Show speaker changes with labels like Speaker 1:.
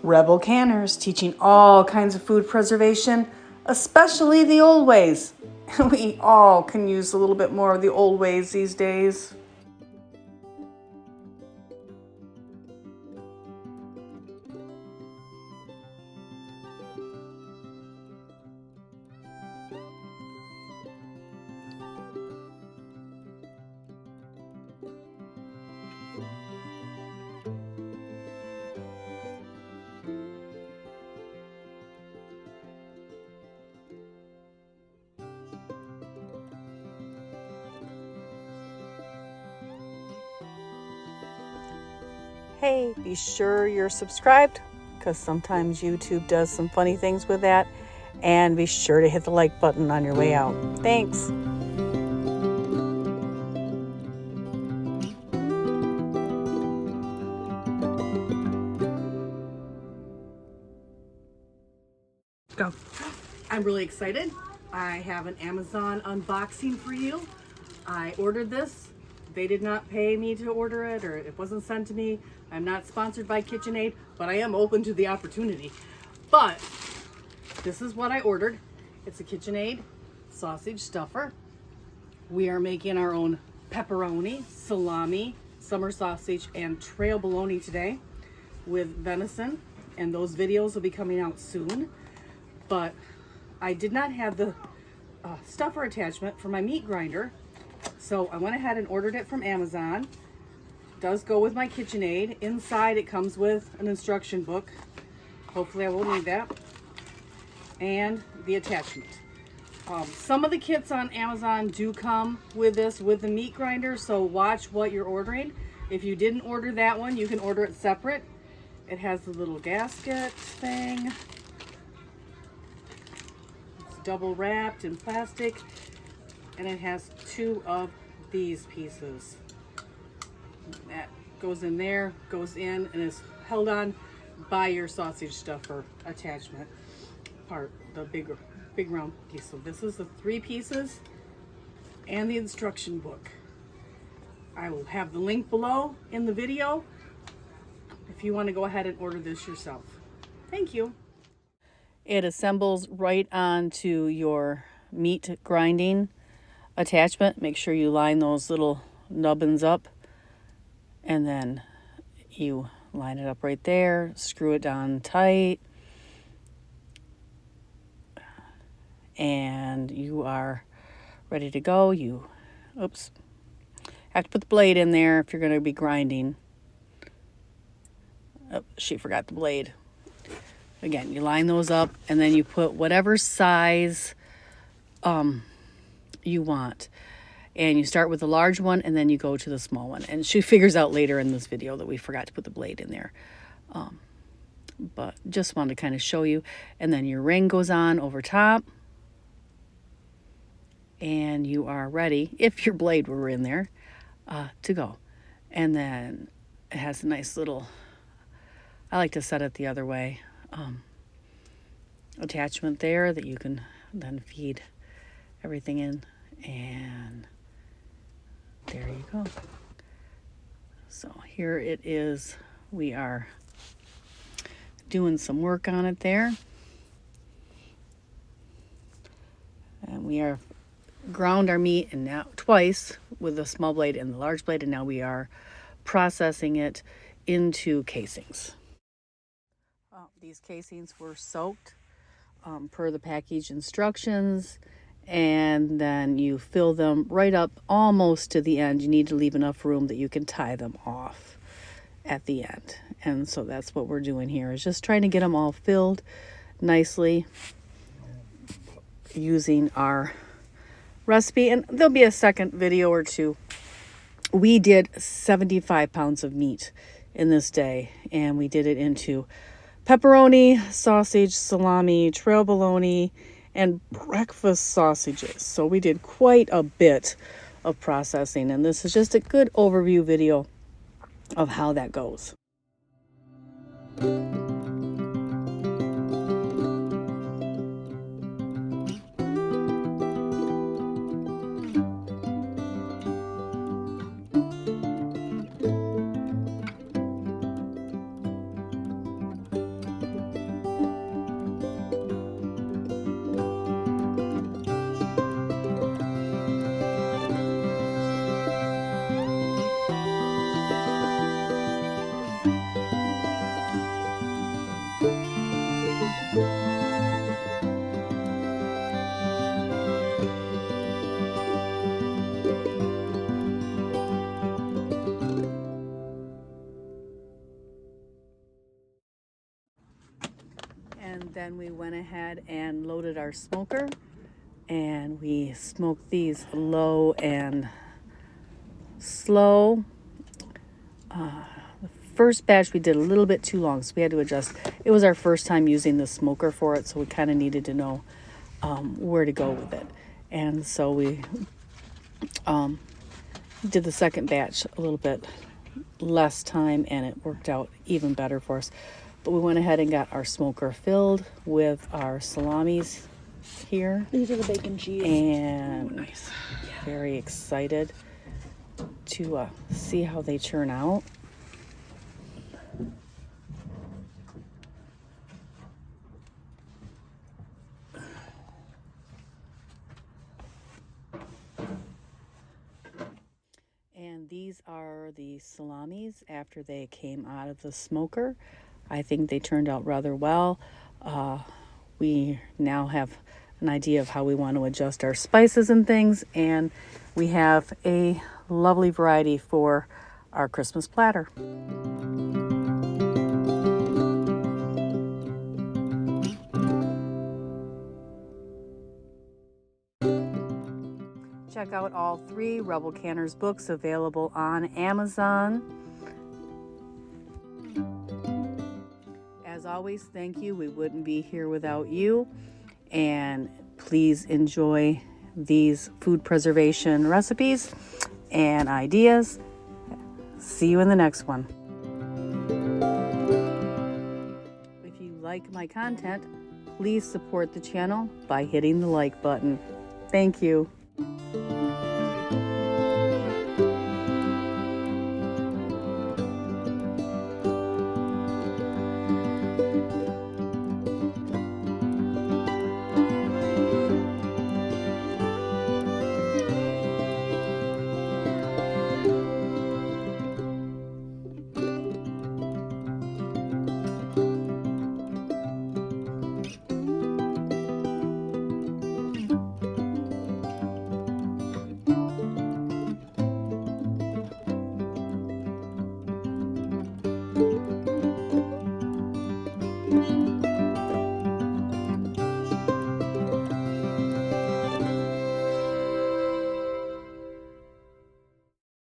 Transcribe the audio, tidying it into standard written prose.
Speaker 1: Rebel Canners, teaching all kinds of food preservation, especially the old ways. We all can use a little bit more of the old ways these days. Hey, be sure you're subscribed, because sometimes YouTube does some funny things with that. And be sure to hit the like button on your way out. Thanks. Go. I'm really excited. I have an Amazon unboxing for you. I ordered this. They did not pay me to order it, or it wasn't sent to me. I'm not sponsored by KitchenAid, but I am open to the opportunity. But this is what I ordered. It's a KitchenAid sausage stuffer. We are making our own pepperoni, salami, summer sausage, and trail bologna today with venison. And those videos will be coming out soon. But I did not have the stuffer attachment for my meat grinder. So I went ahead and ordered it from Amazon. It does go with my KitchenAid. Inside it comes with an instruction book. Hopefully I won't need that. And the attachment. Some of the kits on Amazon do come with this, with the meat grinder, so watch what you're ordering. If you didn't order that one, you can order it separate. It has the little gasket thing. It's double wrapped in plastic. And it has two of these pieces. That goes in there, goes in, and is held on by your sausage stuffer attachment part, the big round piece. So this is the 3 pieces and the instruction book. I will have the link below in the video if you want to go ahead and order this yourself. Thank you. It assembles right onto your meat grinding attachment. Make sure you line those little nubbins up, and then you line it up right there, screw it down tight, and you are ready to go. You have to put the blade in there if you're going to be grinding. Oh, she forgot the blade. Again, you line those up, and then you put whatever size you want, and you start with the large one, and then you go to the small one. And she figures out later in this video that we forgot to put the blade in there, but just wanted to kind of show you. And then your ring goes on over top, and you are ready, if your blade were in there, to go. And then it has a nice little, I like to set it the other way, attachment there that you can then feed everything in. And there you go. So here it is. We are doing some work on it there. And we are ground our meat, and now twice with the small blade and the large blade, and now we are processing it into casings. These casings were soaked per the package instructions, and then you fill them right up almost to the end. You need to leave enough room that you can tie them off at the end. And so that's what we're doing here, is just trying to get them all filled nicely using our recipe. And there'll be a second video or two. We did 75 pounds of meat in this day, and we did it into pepperoni, sausage, salami, trail bologna, and breakfast sausages. So we did quite a bit of processing, and this is just a good overview video of how that goes. And then we went ahead and loaded our smoker, and we smoked these low and slow. The first batch we did a little bit too long, so we had to adjust. It was our first time using the smoker for it, so we kind of needed to know where to go with it. And so we did the second batch a little bit less time, and it worked out even better for us. But we went ahead and got our smoker filled with our salamis here.
Speaker 2: These are the bacon cheese.
Speaker 1: And nice. Very excited to see how they turn out. And these are the salamis after they came out of the smoker. I think they turned out rather well. We now have an idea of how we want to adjust our spices and things, and we have a lovely variety for our Christmas platter. Check out all 3 Rebel Canners books available on Amazon. As always, thank you. We wouldn't be here without you. And please enjoy these food preservation recipes and ideas. See you in the next one. If you like my content, please support the channel by hitting the like button. Thank you.